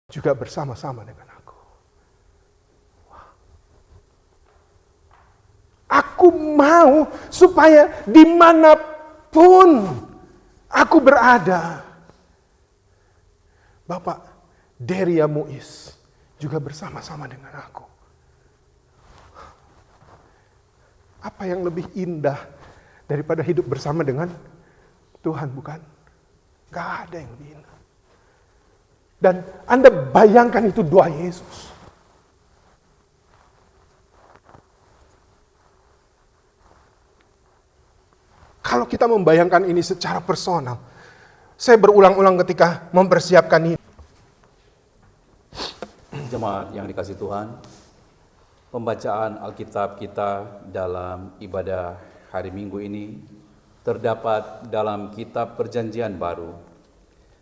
juga bersama-sama dengan aku. Aku mau supaya dimanapun aku berada, Bapak Deria Muiz juga bersama-sama dengan aku. Apa yang lebih indah daripada hidup bersama dengan Tuhan, bukan? Gak ada yang lebih indah. Dan Anda bayangkan itu doa Yesus. Kalau kita membayangkan ini secara personal, saya berulang-ulang ketika mempersiapkan ini. Jemaat yang dikasihi Tuhan, pembacaan Alkitab kita dalam ibadah hari Minggu ini terdapat dalam kitab Perjanjian Baru,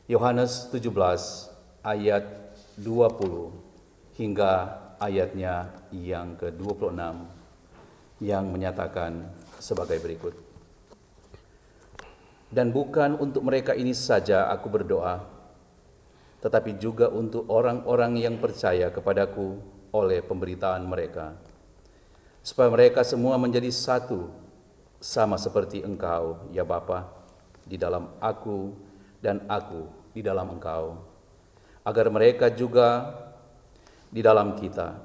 Yohanes 17 ayat 20 hingga ayatnya yang ke-26 yang menyatakan sebagai berikut. Dan bukan untuk mereka ini saja aku berdoa, tetapi juga untuk orang-orang yang percaya kepadaku oleh pemberitaan mereka, supaya mereka semua menjadi satu, sama seperti Engkau, ya Bapa, di dalam aku dan aku di dalam Engkau, agar mereka juga di dalam kita,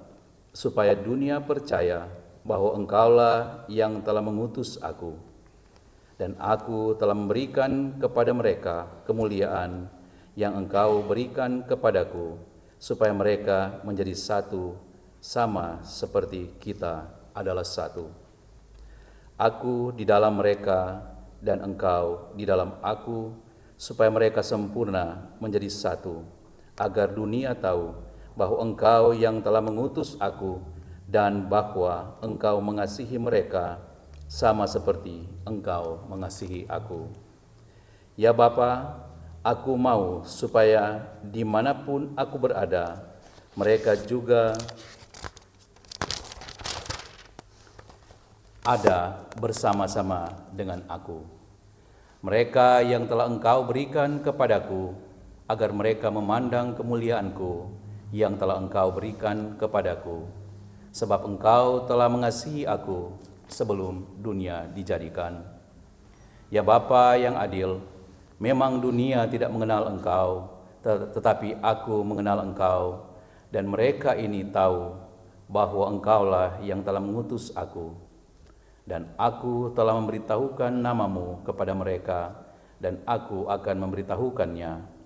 supaya dunia percaya bahwa Engkaulah yang telah mengutus aku, dan aku telah memberikan kepada mereka kemuliaan yang Engkau berikan kepadaku, supaya mereka menjadi satu, sama seperti kita adalah satu. Aku di dalam mereka dan Engkau di dalam aku, supaya mereka sempurna menjadi satu, agar dunia tahu bahwa Engkau yang telah mengutus aku dan bahwa Engkau mengasihi mereka sama seperti Engkau mengasihi aku. Ya Bapa, aku mau supaya dimanapun aku berada, mereka juga ada bersama-sama dengan aku. Mereka yang telah Engkau berikan kepadaku, agar mereka memandang kemuliaanku yang telah Engkau berikan kepadaku, sebab Engkau telah mengasihi aku sebelum dunia dijadikan. Ya Bapa yang adil, memang dunia tidak mengenal Engkau, tetapi aku mengenal Engkau, dan mereka ini tahu bahwa Engkaulah yang telah mengutus aku. Dan aku telah memberitahukan namamu kepada mereka, dan aku akan memberitahukannya,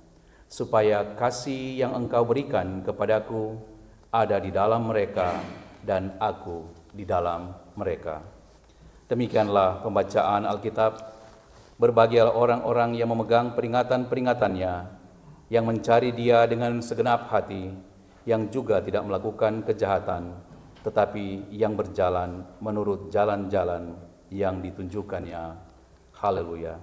supaya kasih yang Engkau berikan kepadaku ada di dalam mereka, dan aku di dalam mereka. Demikianlah pembacaan Alkitab. Berbahagialah orang-orang yang memegang peringatan-peringatannya, yang mencari Dia dengan segenap hati, yang juga tidak melakukan kejahatan, tetapi yang berjalan menurut jalan-jalan yang ditunjukkannya. Haleluya.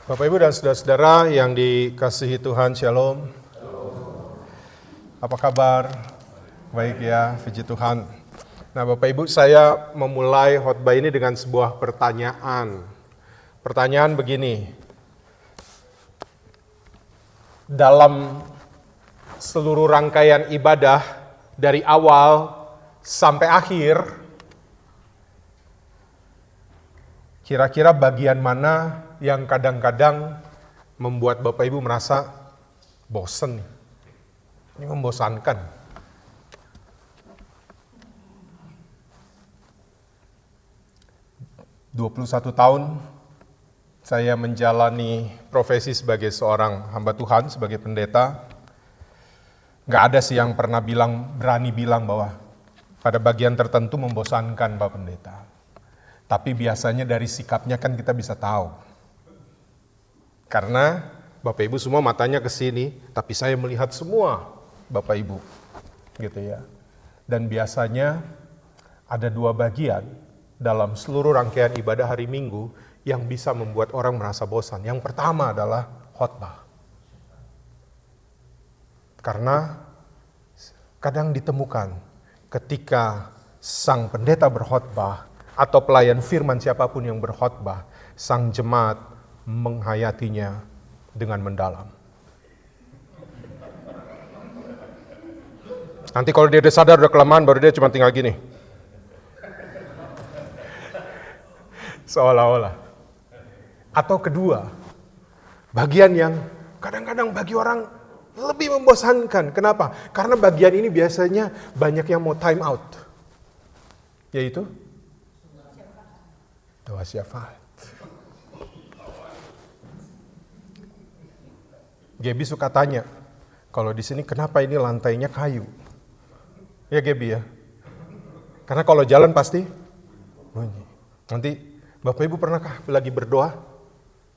Bapak Ibu dan saudara-saudara yang dikasihi Tuhan, Shalom. Apa kabar? Baik ya, puji Tuhan. Nah Bapak Ibu, saya memulai khotbah ini dengan sebuah pertanyaan. Pertanyaan begini, dalam seluruh rangkaian ibadah dari awal sampai akhir, kira-kira bagian mana yang kadang-kadang membuat Bapak Ibu merasa bosen? Ini membosankan. "21 tahun saya menjalani profesi sebagai seorang hamba Tuhan, sebagai pendeta. Gak ada sih yang pernah berani bilang bahwa pada bagian tertentu membosankan Pak Pendeta. Tapi biasanya dari sikapnya kan kita bisa tahu. Karena Bapak Ibu semua matanya ke sini, tapi saya melihat semua Bapak Ibu, gitu ya. Dan biasanya ada dua bagian dalam seluruh rangkaian ibadah hari Minggu yang bisa membuat orang merasa bosan. Yang pertama adalah khotbah. Karena kadang ditemukan ketika sang pendeta berkhotbah atau pelayan firman siapapun yang berkhotbah, sang jemaat menghayatinya dengan mendalam. Nanti kalau dia udah sadar, udah kelemahan, baru dia cuma tinggal gini. Seolah-olah. Atau kedua, bagian yang kadang-kadang bagi orang lebih membosankan. Kenapa? Karena bagian ini biasanya banyak yang mau time out. Yaitu doa syafaat. Gaby suka tanya, kalau di sini kenapa ini lantainya kayu? Ya Gaby ya. Karena kalau jalan pasti bunyi. Nanti Bapak Ibu pernahkah lagi berdoa?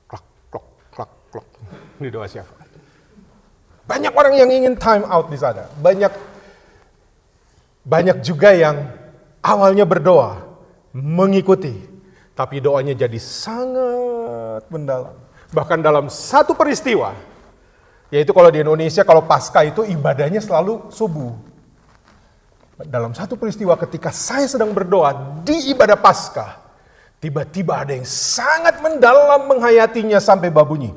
Klak, klak, klak, klak. Ini doa syafaat. Banyak orang yang ingin time out di sana. Banyak juga yang awalnya berdoa, mengikuti, tapi doanya jadi sangat mendalam. Bahkan dalam satu peristiwa, yaitu kalau di Indonesia, kalau Paskah itu ibadahnya selalu subuh. Dalam satu peristiwa ketika saya sedang berdoa di ibadah Paskah, tiba-tiba ada yang sangat mendalam menghayatinya sampai babunyi.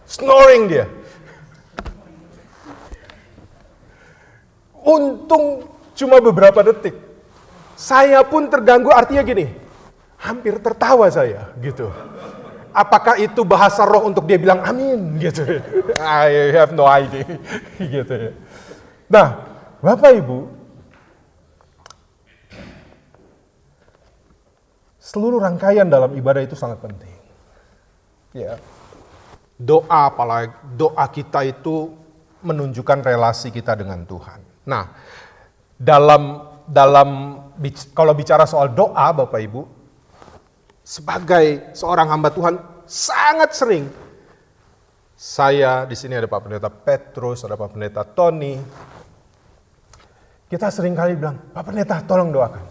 Snoring dia. Untung cuma beberapa detik. Saya pun terganggu, artinya gini, hampir tertawa saya gitu. Apakah itu bahasa roh untuk dia bilang amin gitu. I have no idea gitu ya. Nah, Bapak Ibu, seluruh rangkaian dalam ibadah itu sangat penting. Ya. Doa, apalagi doa kita itu menunjukkan relasi kita dengan Tuhan. Nah, kalau bicara soal doa, Bapak Ibu, sebagai seorang hamba Tuhan sangat sering saya di sini ada Pak Pendeta Petrus, ada Pak Pendeta Tony. Kita sering kali bilang, Pak Pendeta tolong doakan.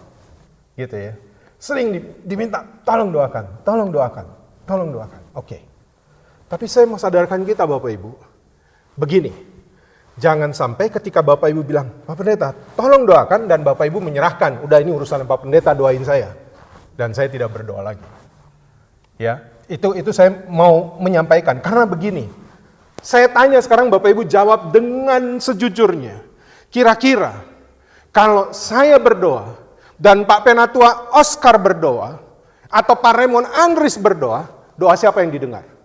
Gitu ya. Sering diminta, tolong doakan, tolong doakan, tolong doakan. Oke. Tapi saya mau sadarkan kita Bapak Ibu, begini, jangan sampai ketika Bapak Ibu bilang, Pak Pendeta tolong doakan, dan Bapak Ibu menyerahkan, udah ini urusan Pak Pendeta, doain saya. Dan saya tidak berdoa lagi. Ya, itu saya mau menyampaikan, karena begini, saya tanya sekarang Bapak Ibu jawab dengan sejujurnya. Kira-kira, kalau saya berdoa, dan Pak Penatua Oscar berdoa, atau Pak Raymond Andris berdoa, doa siapa yang didengar?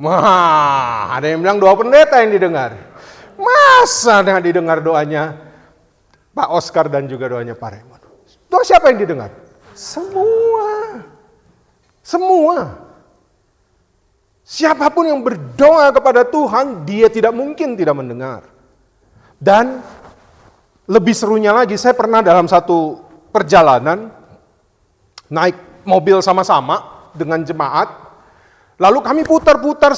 Wah, ada yang bilang doa pendeta yang didengar. Masa yang didengar doanya Pak Oscar dan juga doanya Pak Raymond? Doa siapa yang didengar? Semua. Semua. Siapapun yang berdoa kepada Tuhan, dia tidak mungkin tidak mendengar. Dan lebih serunya lagi, saya pernah dalam satu perjalanan naik mobil sama-sama dengan jemaat. Lalu kami putar-putar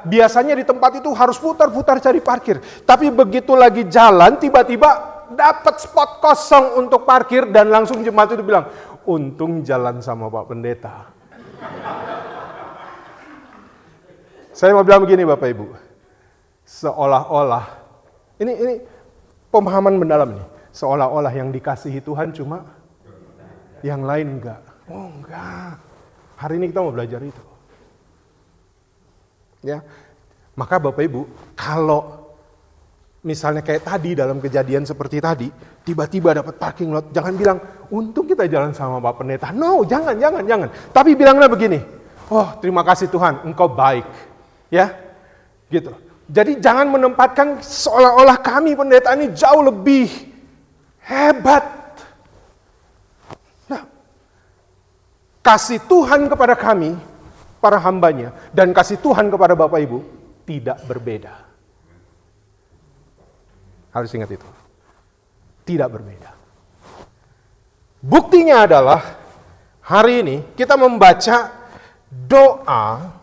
biasanya di tempat itu harus putar-putar cari parkir. Tapi begitu lagi jalan, tiba-tiba dapat spot kosong untuk parkir dan langsung jemaat itu bilang, untung jalan sama Pak Pendeta. Saya mau bilang begini Bapak Ibu, seolah-olah, ini pemahaman mendalam nih, seolah-olah yang dikasihi Tuhan cuma yang lain enggak. Oh enggak, hari ini kita mau belajar itu. Ya, maka Bapak Ibu, kalau misalnya kayak tadi dalam kejadian seperti tadi, tiba-tiba dapat parking lot, jangan bilang, untung kita jalan sama Pak Pendeta. No, jangan. Tapi bilanglah begini, oh terima kasih Tuhan, Engkau baik. Ya, gitu. Jadi jangan menempatkan seolah-olah kami pendeta ini jauh lebih hebat. Nah, kasih Tuhan kepada kami, para hambanya, dan kasih Tuhan kepada Bapak Ibu tidak berbeda. Harus ingat itu. Tidak berbeda. Buktinya adalah hari ini kita membaca doa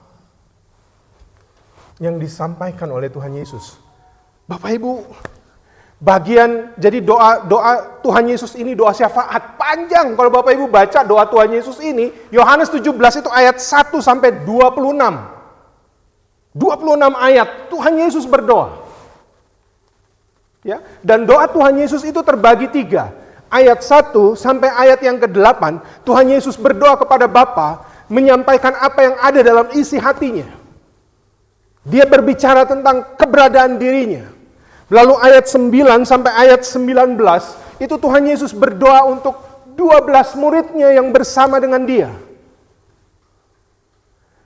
yang disampaikan oleh Tuhan Yesus. Bapak Ibu, Jadi doa Tuhan Yesus ini doa syafaat panjang. Kalau Bapak Ibu baca doa Tuhan Yesus ini, Yohanes 17 itu ayat 1 sampai 26. 26 ayat Tuhan Yesus berdoa. Ya, dan doa Tuhan Yesus itu terbagi 3. Ayat 1 sampai ayat yang ke-8, Tuhan Yesus berdoa kepada Bapa, menyampaikan apa yang ada dalam isi hatinya. Dia berbicara tentang keberadaan dirinya. Lalu ayat 9 sampai ayat 19, itu Tuhan Yesus berdoa untuk 12 muridnya yang bersama dengan dia.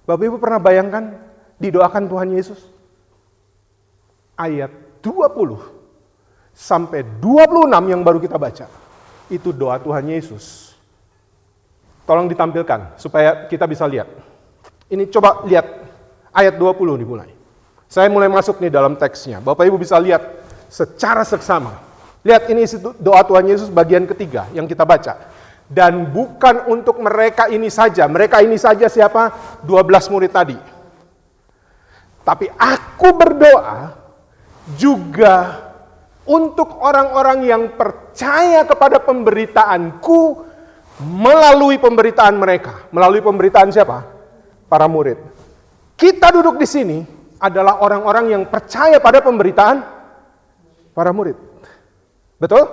Bapak Ibu pernah bayangkan didoakan Tuhan Yesus? Ayat 20 sampai 26 yang baru kita baca. Itu doa Tuhan Yesus. Tolong ditampilkan supaya kita bisa lihat. Ini coba lihat ayat 20 dimulai. Saya mulai masuk nih dalam teksnya. Bapak Ibu bisa lihat secara seksama. Lihat ini doa Tuhan Yesus bagian ketiga yang kita baca. Dan bukan untuk mereka ini saja. Mereka ini saja siapa? 12 murid tadi. Tapi aku berdoa juga untuk orang-orang yang percaya kepada pemberitaanku melalui pemberitaan mereka. Melalui pemberitaan siapa? Para murid. Kita duduk di sini adalah orang-orang yang percaya pada pemberitaan para murid. Betul?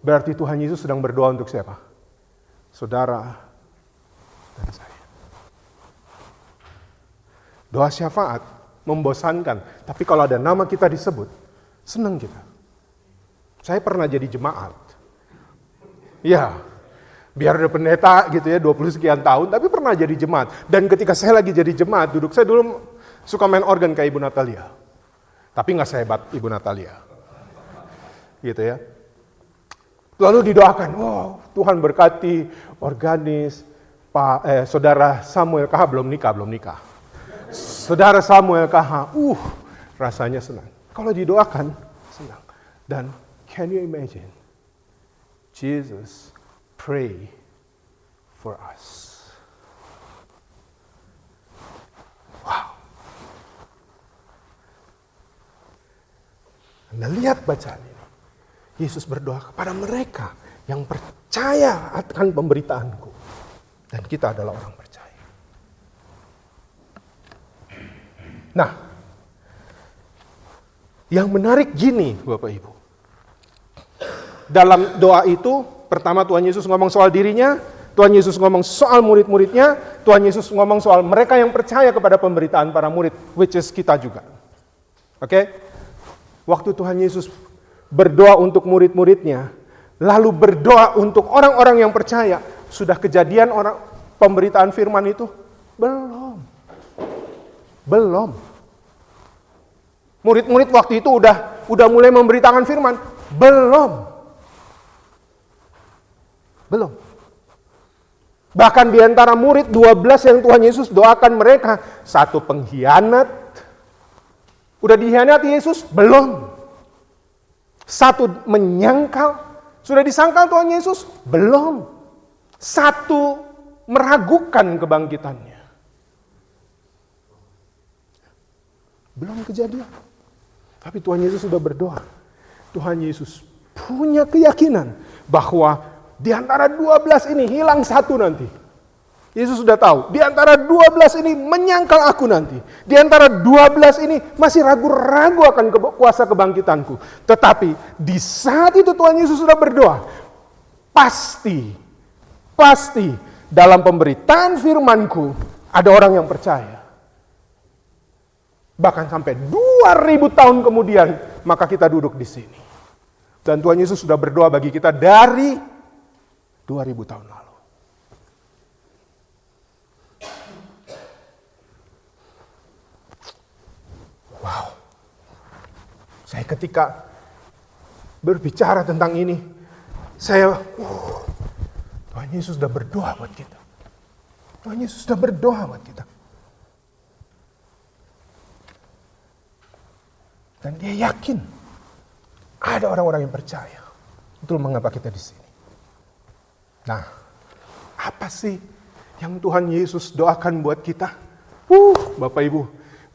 Berarti Tuhan Yesus sedang berdoa untuk siapa? Saudara dan saya. Doa syafaat membosankan, tapi kalau ada nama kita disebut, senang kita. Saya pernah jadi jemaat. Ya, biar ada pendeta gitu ya, 20 sekian tahun, tapi pernah jadi jemaat. Dan ketika saya lagi jadi jemaat, saya dulu suka main organ kayak Ibu Natalia. Tapi nggak sehebat Ibu Natalia. Gitu ya. Lalu didoakan, wow, Tuhan berkati organis, Saudara Samuel KH belum nikah. Saudara Samuel KH, rasanya senang. Kalau didoakan, senang. Dan can you imagine? Jesus pray for us. Wow. Anda lihat bacaan ini. Yesus berdoa kepada mereka yang percaya akan pemberitaanku. Dan kita adalah orang percaya. Nah, yang menarik gini Bapak Ibu. Dalam doa itu, pertama Tuhan Yesus ngomong soal dirinya, Tuhan Yesus ngomong soal murid-muridnya, Tuhan Yesus ngomong soal mereka yang percaya kepada pemberitaan para murid, which is kita juga. Oke? Waktu Tuhan Yesus berdoa untuk murid-muridnya, lalu berdoa untuk orang-orang yang percaya, sudah kejadian pemberitaan firman itu? Belum. Murid-murid waktu itu udah mulai memberitakan firman? Belum. Bahkan di antara murid 12 yang Tuhan Yesus doakan mereka, satu pengkhianat. Udah dikhianati Yesus? Belum. Satu menyangkal. Sudah disangkal Tuhan Yesus? Belum. Satu meragukan kebangkitannya. Belum kejadian. Tapi Tuhan Yesus sudah berdoa. Tuhan Yesus punya keyakinan bahwa di antara 12 ini hilang satu nanti. Yesus sudah tahu, di antara 12 ini menyangkal aku nanti. Di antara 12 ini masih ragu-ragu akan kuasa kebangkitanku. Tetapi di saat itu Tuhan Yesus sudah berdoa, pasti dalam pemberitaan firmanku ada orang yang percaya. Bahkan sampai 2000 tahun kemudian, maka kita duduk di sini. Dan Tuhan Yesus sudah berdoa bagi kita dari 2000 tahun lalu. Wow. Saya ketika berbicara tentang ini, Tuhan Yesus sudah berdoa buat kita. Tuhan Yesus sudah berdoa buat kita. Dan dia yakin ada orang-orang yang percaya. Itulah mengapa kita di sini. Nah, apa sih yang Tuhan Yesus doakan buat kita? Bapak Ibu,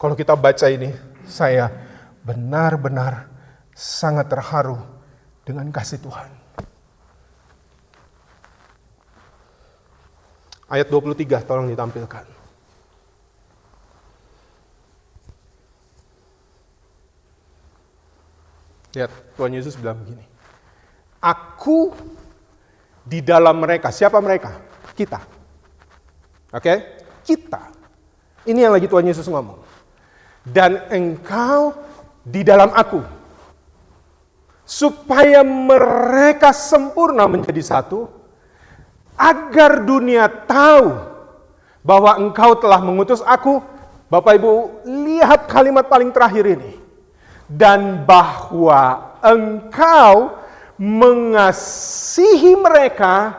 kalau kita baca ini, saya benar-benar sangat terharu dengan kasih Tuhan. Ayat 23 tolong ditampilkan. Lihat, Tuhan Yesus bilang begini. Aku di dalam mereka. Siapa mereka? Kita. Oke? Kita. Ini yang lagi Tuhan Yesus ngomong. Dan engkau di dalam aku. Supaya mereka sempurna menjadi satu. Agar dunia tahu bahwa engkau telah mengutus aku. Bapak Ibu, lihat kalimat paling terakhir ini. Dan bahwa engkau mengasihi mereka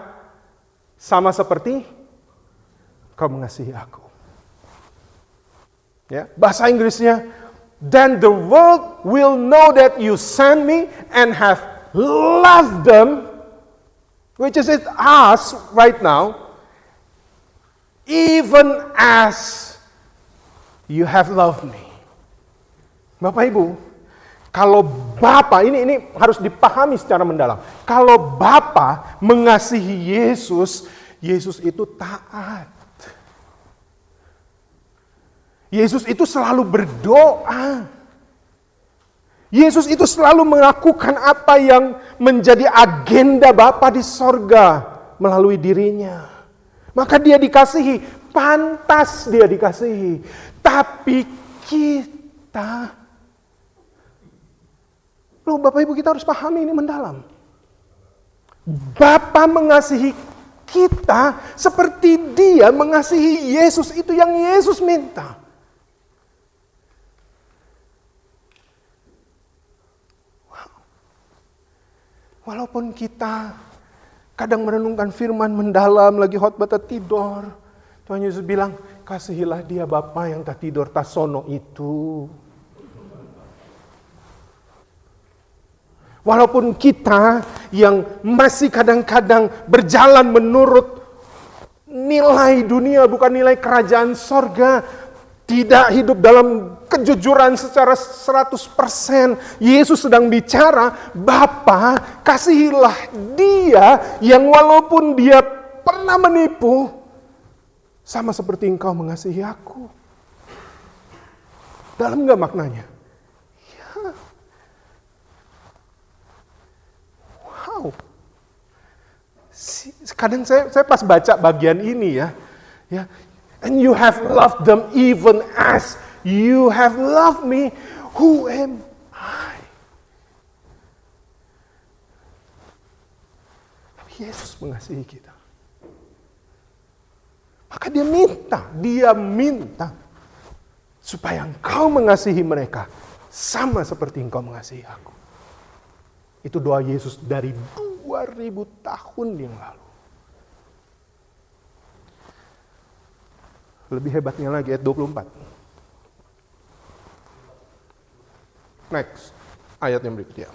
sama seperti kau mengasihi aku. Ya, bahasa Inggrisnya, then the world will know that you sent me and have loved them, which is it us right now, even as you have loved me. Bapak Ibu, kalau Bapa, ini harus dipahami secara mendalam. Kalau Bapa mengasihi Yesus, Yesus itu taat. Yesus itu selalu berdoa. Yesus itu selalu melakukan apa yang menjadi agenda Bapa di sorga melalui dirinya. Maka dia dikasihi, pantas dia dikasihi. Tapi kita, loh Bapak Ibu, kita harus pahami ini mendalam. Bapa mengasihi kita seperti dia mengasihi Yesus, itu yang Yesus minta. Walaupun kita kadang merenungkan firman mendalam, lagi khotbah tidur, Tuhan Yesus bilang, kasihilah dia Bapa yang tak tidur tak sono itu. Walaupun kita yang masih kadang-kadang berjalan menurut nilai dunia, bukan nilai kerajaan sorga, tidak hidup dalam kejujuran secara 100%. Yesus sedang bicara, Bapa, kasihilah dia yang walaupun dia pernah menipu, sama seperti engkau mengasihi aku. Dalam gak maknanya? Ya. Wow. Kadang saya pas baca bagian ini ya. And you have loved them even as you have loved me. Who am I? Yesus mengasihi kita. Maka dia minta supaya engkau mengasihi mereka sama seperti engkau mengasihi aku. Itu doa Yesus dari 2000 tahun yang lalu. Lebih hebatnya lagi ayat 24. Next, ayat yang berikutnya.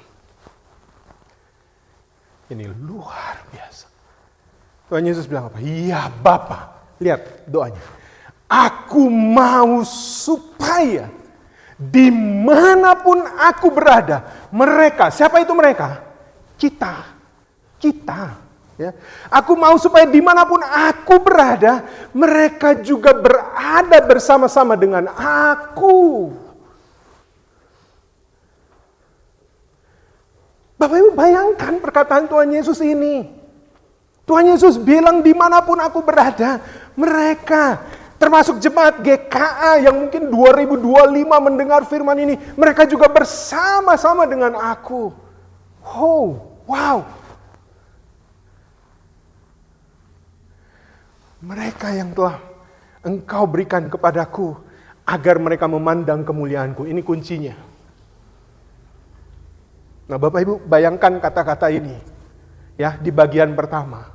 Ini luar biasa. Tuhan Yesus bilang apa? Iya Bapa. Lihat doanya. Aku mau supaya dimanapun aku berada, mereka, siapa itu mereka? Kita. Ya. Aku mau supaya dimanapun aku berada, mereka juga berada bersama-sama dengan aku. Bapak Ibu bayangkan perkataan Tuhan Yesus ini. Tuhan Yesus bilang dimanapun aku berada, mereka, termasuk jemaat GKA yang mungkin 2025 mendengar firman ini, mereka juga bersama-sama dengan aku. Oh, wow. Mereka yang telah engkau berikan kepadaku agar mereka memandang kemuliaanku. Ini kuncinya. Nah Bapak Ibu bayangkan kata-kata ini. Ya, di bagian pertama.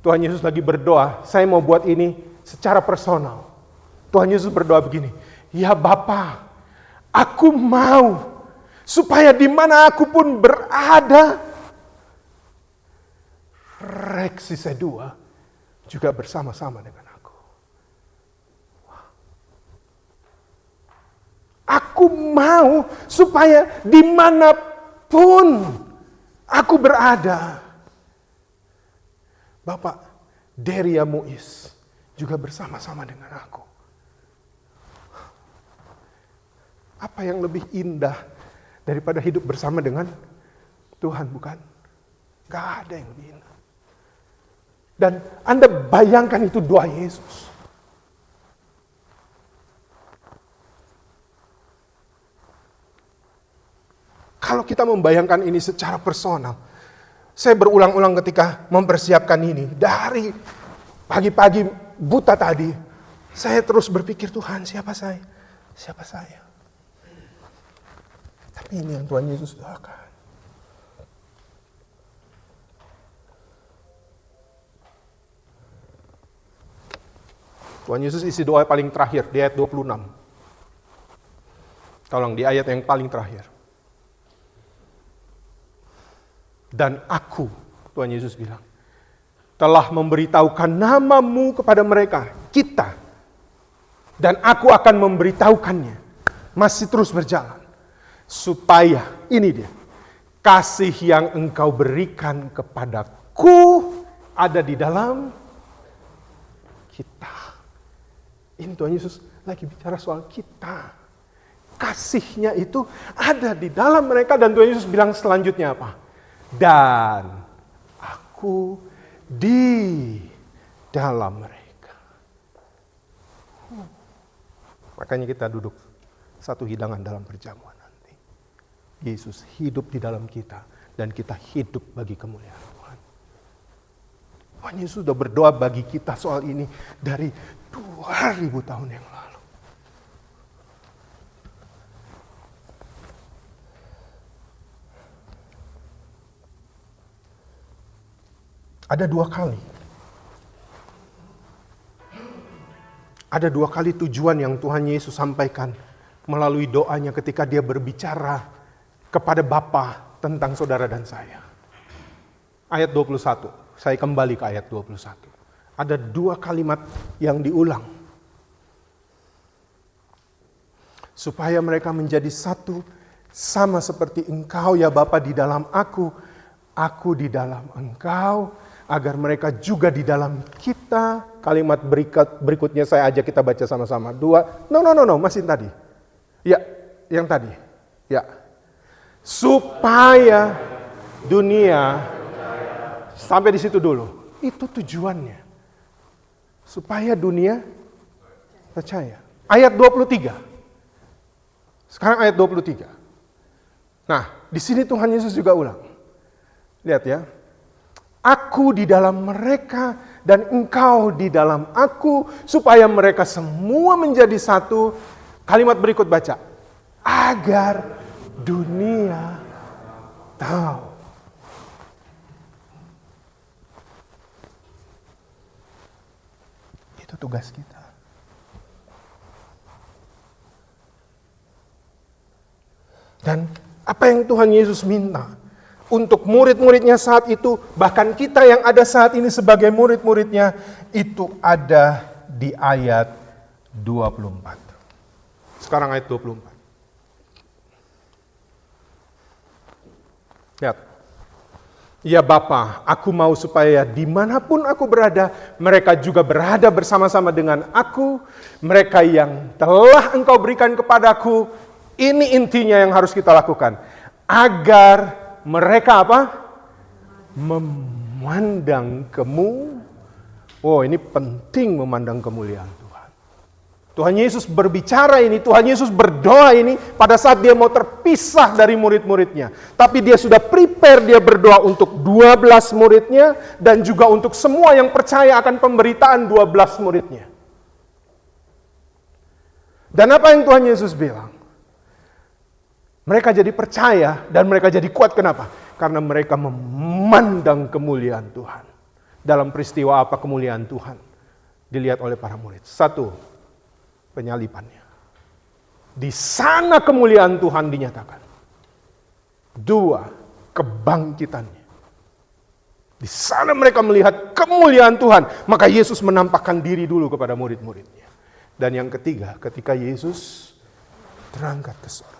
Tuhan Yesus lagi berdoa, saya mau buat ini secara personal. Tuhan Yesus berdoa begini, ya Bapa, aku mau supaya di mana aku pun berada, Reksi Sedua juga bersama-sama dengan aku. Aku mau supaya di mana dimanapun aku berada, Bapak Deria Muiz juga bersama-sama dengan aku. Apa yang lebih indah daripada hidup bersama dengan Tuhan, bukan? Gak ada yang lebih indah. Dan Anda bayangkan itu doa Yesus. Kalau kita membayangkan ini secara personal, saya berulang-ulang ketika mempersiapkan ini, dari pagi-pagi buta tadi, saya terus berpikir, Tuhan, siapa saya? Siapa saya? Tapi ini yang Tuhan Yesus doakan. Tuhan Yesus isi doa paling terakhir di ayat 26. Tolong di ayat yang paling terakhir. Dan aku, Tuhan Yesus bilang, telah memberitahukan namamu kepada mereka, kita. Dan aku akan memberitahukannya. Masih terus berjalan. Supaya, ini dia, kasih yang engkau berikan kepadaku ada di dalam kita. Ini Tuhan Yesus lagi bicara soal kita. Kasihnya itu ada di dalam mereka, dan Tuhan Yesus bilang selanjutnya apa? Dan aku di dalam mereka. Makanya kita duduk satu hidangan dalam perjamuan nanti. Yesus hidup di dalam kita, dan kita hidup bagi kemuliaan Tuhan. Tuhan Yesus sudah berdoa bagi kita soal ini dari 2000 tahun yang lalu. Ada dua kali. Ada dua kali tujuan yang Tuhan Yesus sampaikan melalui doanya ketika dia berbicara kepada Bapa tentang saudara dan saya. Ayat 21, saya kembali ke ayat 21. Ada dua kalimat yang diulang. Supaya mereka menjadi satu, sama seperti engkau ya Bapa di dalam aku di dalam engkau, agar mereka juga di dalam kita. Kalimat berikutnya saya ajak kita baca sama-sama. No, masih tadi. Ya, yang tadi. Ya. Supaya dunia, sampai di situ dulu. Itu tujuannya. Supaya dunia percaya. Ayat 23. Sekarang ayat 23. Nah, di sini Tuhan Yesus juga ulang. Lihat ya. Aku di dalam mereka dan engkau di dalam aku, supaya mereka semua menjadi satu. Kalimat berikut baca. Agar dunia tahu. Itu tugas kita. Dan apa yang Tuhan Yesus minta untuk murid-muridnya saat itu, bahkan kita yang ada saat ini sebagai murid-muridnya, itu ada di ayat 24. Sekarang ayat 24. Lihat. Ya Bapa, aku mau supaya dimanapun aku berada, mereka juga berada bersama-sama dengan aku. Mereka yang telah Engkau berikan kepadaku, ini intinya yang harus kita lakukan. Agar mereka apa? Memandang Oh, ini penting memandang kemuliaan Tuhan. Tuhan Yesus berbicara ini, Tuhan Yesus berdoa ini pada saat dia mau terpisah dari murid-muridnya. Tapi dia sudah prepare, dia berdoa untuk 12 muridnya dan juga untuk semua yang percaya akan pemberitaan 12 muridnya. Dan apa yang Tuhan Yesus bilang? Mereka jadi percaya dan mereka jadi kuat. Kenapa? Karena mereka memandang kemuliaan Tuhan. Dalam peristiwa apa kemuliaan Tuhan dilihat oleh para murid? 1, penyalibannya. Di sana kemuliaan Tuhan dinyatakan. 2, kebangkitannya. Di sana mereka melihat kemuliaan Tuhan. Maka Yesus menampakkan diri dulu kepada murid-muridnya. Dan yang ketiga, ketika Yesus terangkat ke surga.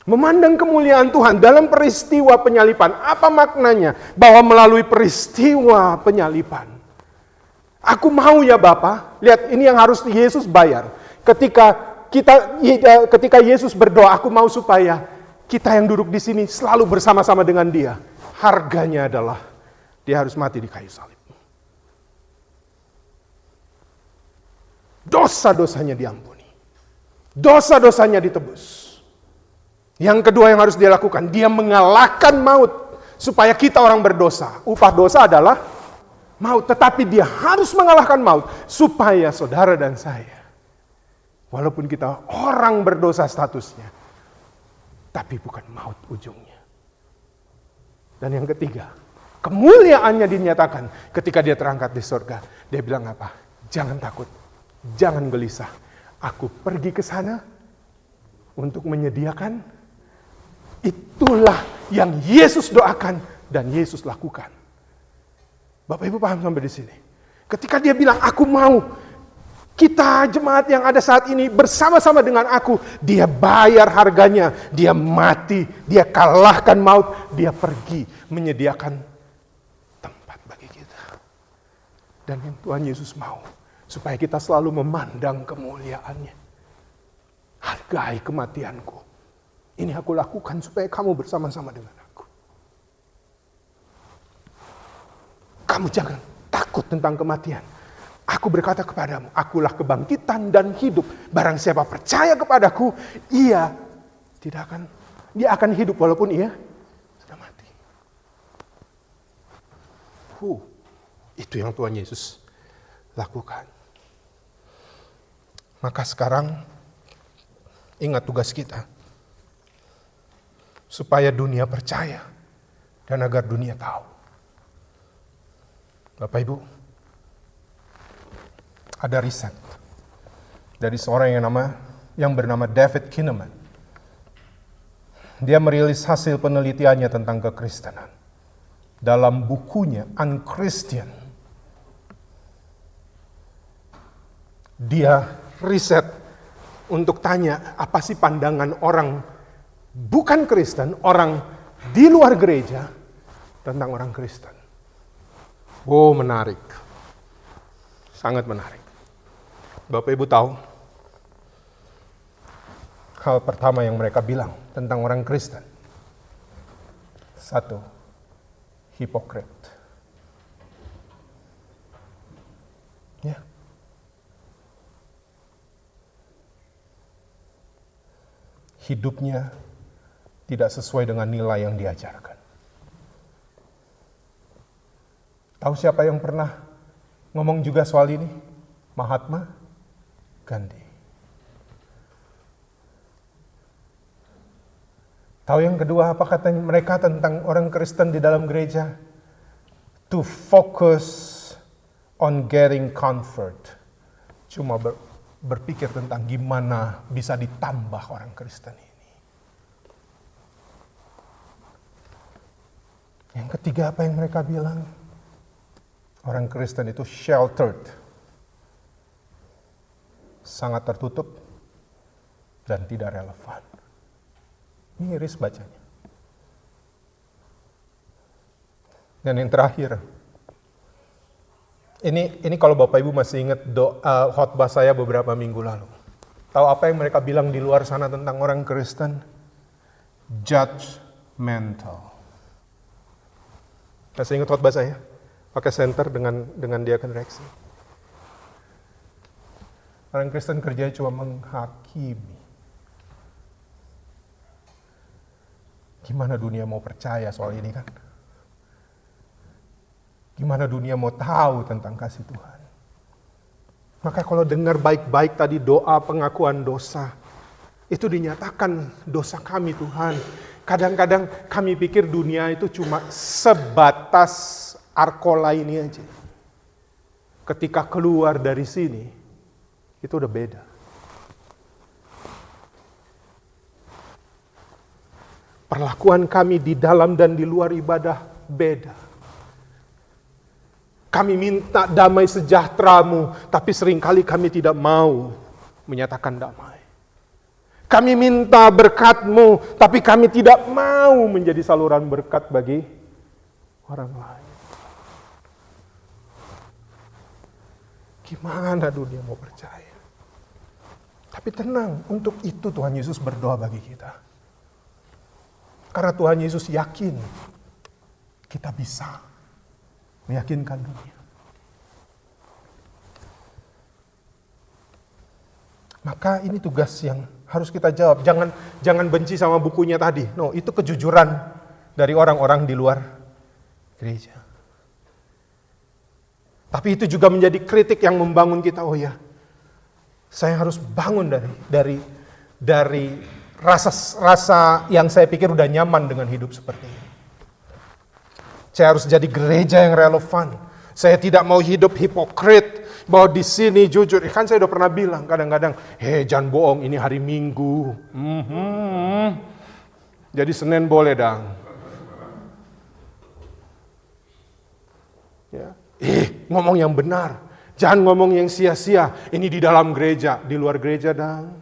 Memandang kemuliaan Tuhan dalam peristiwa penyaliban. Apa maknanya? Bahwa melalui peristiwa penyaliban, aku mau ya Bapa. Lihat, ini yang harus Yesus bayar. Ketika Yesus berdoa, aku mau supaya kita yang duduk di sini selalu bersama-sama dengan Dia. Harganya adalah Dia harus mati di kayu salib. Dosa-dosanya diampuni. Dosa-dosanya ditebus. Yang kedua yang harus dia lakukan, dia mengalahkan maut supaya kita orang berdosa. Upah dosa adalah maut, tetapi dia harus mengalahkan maut supaya saudara dan saya, walaupun kita orang berdosa statusnya, tapi bukan maut ujungnya. Dan yang ketiga, kemuliaannya dinyatakan ketika dia terangkat di surga. Dia bilang apa? Jangan takut, jangan gelisah. Aku pergi ke sana untuk menyediakan. Itulah yang Yesus doakan dan Yesus lakukan. Bapak Ibu paham sampai di sini? Ketika dia bilang, aku mau kita jemaat yang ada saat ini bersama-sama dengan aku, dia bayar harganya, dia mati, dia kalahkan maut, dia pergi menyediakan tempat bagi kita. Dan yang Tuhan Yesus mau, supaya kita selalu memandang kemuliaannya. Hargai kematianku. Ini aku lakukan supaya kamu bersama-sama dengan aku. Kamu jangan takut tentang kematian. Aku berkata kepadamu, akulah kebangkitan dan hidup. Barang siapa percaya kepadaku, dia akan hidup walaupun ia sudah mati. Itu yang Tuhan Yesus lakukan. Maka sekarang ingat tugas kita. Supaya dunia percaya dan agar dunia tahu. Bapak Ibu, ada riset dari seorang yang bernama David Kinnaman. Dia merilis hasil penelitiannya tentang kekristenan dalam bukunya Unchristian. Dia riset untuk tanya apa sih pandangan orang bukan Kristen, orang di luar gereja tentang orang Kristen. Menarik. Sangat menarik. Bapak Ibu tahu, hal pertama yang mereka bilang tentang orang Kristen. 1, hipokrit. Ya. Hidupnya tidak sesuai dengan nilai yang diajarkan. Tahu siapa yang pernah ngomong juga soal ini? Mahatma Gandhi. Tahu yang kedua apa kata mereka tentang orang Kristen di dalam gereja? To focus on getting comfort. Cuma berpikir tentang gimana bisa ditambah orang Kristen ini. Yang ketiga apa yang mereka bilang? Orang Kristen itu sheltered. Sangat tertutup dan tidak relevan. Miris bacanya. Dan yang terakhir, ini kalau Bapak Ibu masih ingat doa khotbah saya beberapa minggu lalu. Tahu apa yang mereka bilang di luar sana tentang orang Kristen? Judgmental. Masih ingat khotbah saya? Pakai center dengan diakon reaksi. Orang Kristen kerjanya cuma menghakimi. Gimana dunia mau percaya soal ini kan? Gimana dunia mau tahu tentang kasih Tuhan? Maka kalau dengar baik-baik tadi doa pengakuan dosa, itu dinyatakan dosa kami Tuhan. Kadang-kadang kami pikir dunia itu cuma sebatas arkola ini aja. Ketika keluar dari sini, itu udah beda. Perlakuan kami di dalam dan di luar ibadah beda. Kami minta damai sejahtera-Mu, tapi seringkali kami tidak mau menyatakan damai. Kami minta berkat-Mu, tapi kami tidak mau menjadi saluran berkat bagi orang lain. Gimana dunia mau percaya? Tapi tenang, untuk itu Tuhan Yesus berdoa bagi kita. Karena Tuhan Yesus yakin kita bisa meyakinkan dunia. Maka ini tugas yang harus kita jawab. Jangan benci sama bukunya tadi. No, itu kejujuran dari orang-orang di luar gereja. Tapi itu juga menjadi kritik yang membangun kita. Oh ya, saya harus bangun dari rasa yang saya pikir udah nyaman dengan hidup seperti ini. Saya harus jadi gereja yang relevan. Saya tidak mau hidup hipokrit. Bahwa di sini jujur, kan saya udah pernah bilang kadang-kadang, jangan bohong, ini hari Minggu. Jadi Senin boleh dong. Ya. Ngomong yang benar, jangan ngomong yang sia-sia. Ini di dalam gereja, di luar gereja dong.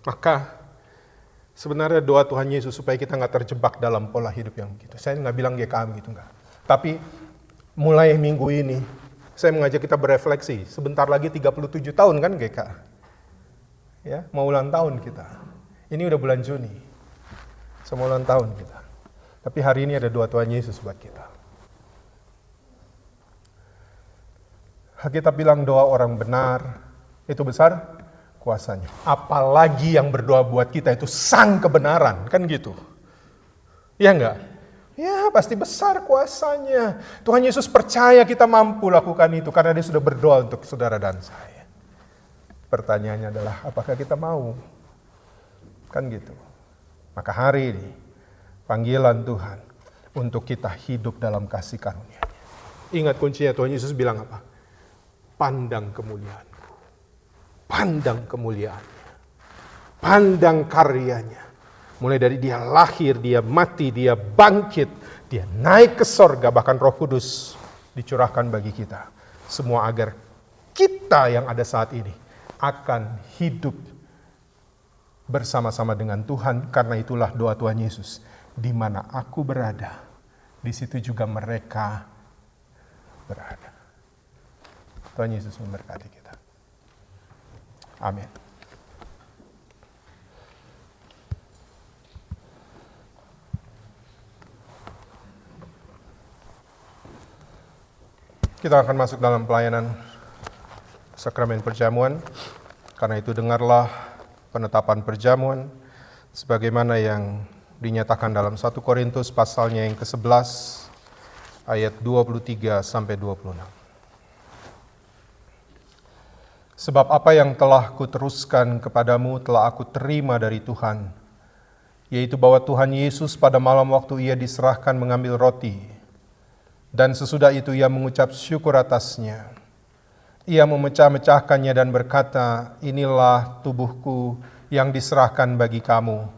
Maka sebenarnya doa Tuhan Yesus supaya kita nggak terjebak dalam pola hidup yang begitu. Saya nggak bilang GKM gitu, nggak. Tapi mulai minggu ini, saya mengajak kita berefleksi. Sebentar lagi 37 tahun kan GK. Ya, mau ulang tahun kita. Ini udah bulan Juni. Semua ulang tahun kita. Tapi hari ini ada doa Tuhan Yesus buat kita. Kita bilang doa orang benar, itu besar kuasanya. Apalagi yang berdoa buat kita itu sang kebenaran, kan gitu. Ya enggak? Ya pasti besar kuasanya. Tuhan Yesus percaya kita mampu lakukan itu karena Dia sudah berdoa untuk saudara dan saya. Pertanyaannya adalah apakah kita mau? Kan gitu. Maka hari ini panggilan Tuhan untuk kita hidup dalam kasih karunia-Nya. Ingat kuncinya Tuhan Yesus bilang apa? Pandang kemuliaan. Pandang kemuliaannya, pandang karyanya. Mulai dari Dia lahir, Dia mati, Dia bangkit, Dia naik ke sorga, bahkan Roh Kudus dicurahkan bagi kita. Semua agar kita yang ada saat ini akan hidup bersama-sama dengan Tuhan. Karena itulah doa Tuhan Yesus. Di mana aku berada, di situ juga mereka berada. Tuhan Yesus memberkati kita. Amin. Kita akan masuk dalam pelayanan sakramen perjamuan. Karena itu dengarlah penetapan perjamuan sebagaimana yang dinyatakan dalam 1 Korintus pasalnya yang ke-11 ayat 23 sampai 26. Sebab apa yang telah kuteruskan kepadamu telah aku terima dari Tuhan, yaitu bahwa Tuhan Yesus pada malam waktu Ia diserahkan mengambil roti, dan sesudah itu Ia mengucap syukur atasnya. Ia memecah-mecahkannya dan berkata, inilah tubuhku yang diserahkan bagi kamu.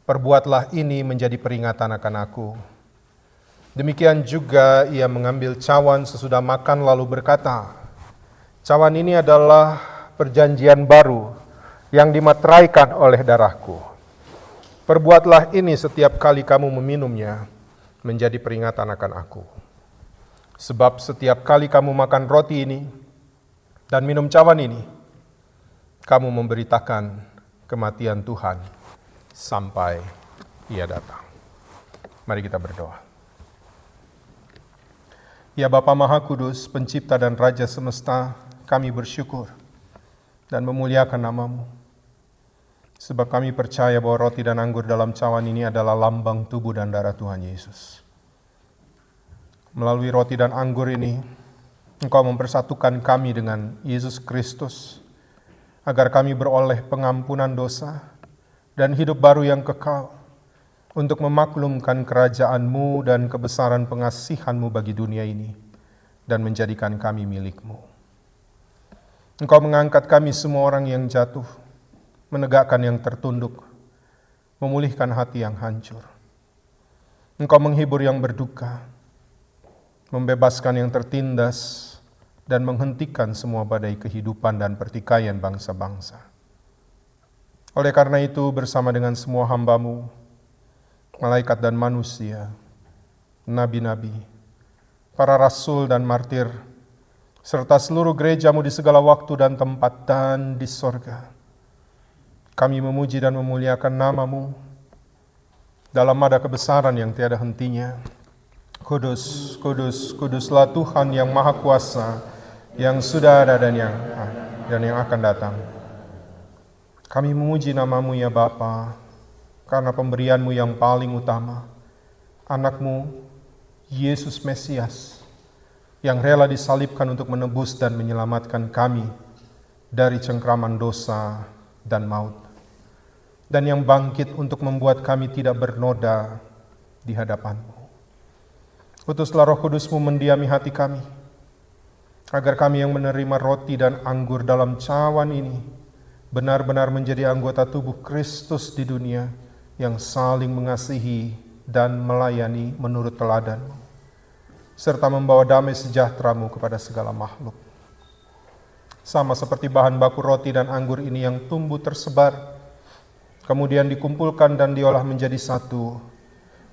Perbuatlah ini menjadi peringatan akan aku. Demikian juga Ia mengambil cawan sesudah makan lalu berkata, cawan ini adalah perjanjian baru yang dimateraikan oleh darahku. Perbuatlah ini setiap kali kamu meminumnya menjadi peringatan akan aku. Sebab setiap kali kamu makan roti ini dan minum cawan ini, kamu memberitakan kematian Tuhan sampai Ia datang. Mari kita berdoa. Ya Bapa Maha Kudus, Pencipta dan Raja semesta, kami bersyukur dan memuliakan nama-Mu. Sebab kami percaya bahwa roti dan anggur dalam cawan ini adalah lambang tubuh dan darah Tuhan Yesus. Melalui roti dan anggur ini, Engkau mempersatukan kami dengan Yesus Kristus, agar kami beroleh pengampunan dosa dan hidup baru yang kekal, untuk memaklumkan kerajaan-Mu dan kebesaran pengasihan-Mu bagi dunia ini, dan menjadikan kami milik-Mu. Engkau mengangkat kami semua orang yang jatuh, menegakkan yang tertunduk, memulihkan hati yang hancur. Engkau menghibur yang berduka, membebaskan yang tertindas, dan menghentikan semua badai kehidupan dan pertikaian bangsa-bangsa. Oleh karena itu, bersama dengan semua hamba-Mu, malaikat dan manusia, nabi-nabi, para rasul dan martir, serta seluruh gereja-Mu di segala waktu dan tempat dan di sorga, kami memuji dan memuliakan nama-Mu dalam nada kebesaran yang tiada hentinya. Kudus, kudus, kuduslah Tuhan yang Maha Kuasa, yang sudah ada dan yang akan datang. Kami memuji nama-Mu ya Bapa, karena pemberian-Mu yang paling utama, anak-Mu, Yesus Mesias, yang rela disalibkan untuk menebus dan menyelamatkan kami dari cengkraman dosa dan maut, dan yang bangkit untuk membuat kami tidak bernoda di hadapan-Mu. Utuslah Roh Kudus-Mu mendiami hati kami, agar kami yang menerima roti dan anggur dalam cawan ini benar-benar menjadi anggota tubuh Kristus di dunia yang saling mengasihi dan melayani menurut teladan-Mu, serta membawa damai sejahtera-Mu kepada segala makhluk. Sama seperti bahan baku roti dan anggur ini yang tumbuh tersebar, kemudian dikumpulkan dan diolah menjadi satu,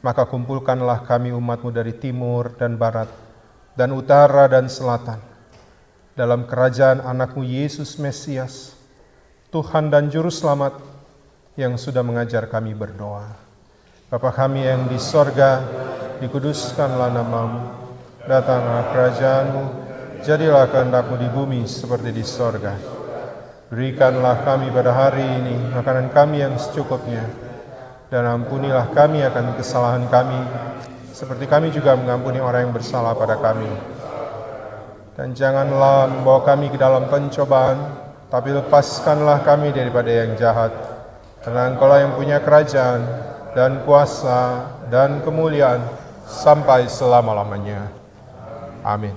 maka kumpulkanlah kami umat-Mu dari timur dan barat, dan utara dan selatan, dalam kerajaan anak-Mu Yesus Mesias, Tuhan dan Juru Selamat, yang sudah mengajar kami berdoa. Bapa kami yang di sorga, dikuduskanlah nama-Mu, datanglah kerajaan-Mu, jadilah kehendak-Mu di bumi seperti di sorga. Berikanlah kami pada hari ini makanan kami yang secukupnya, dan ampunilah kami akan kesalahan kami, seperti kami juga mengampuni orang yang bersalah pada kami. Dan janganlah membawa kami ke dalam pencobaan, tapi lepaskanlah kami daripada yang jahat. Karena Engkau-lah yang punya kerajaan, dan kuasa, dan kemuliaan, sampai selama-lamanya. Amin.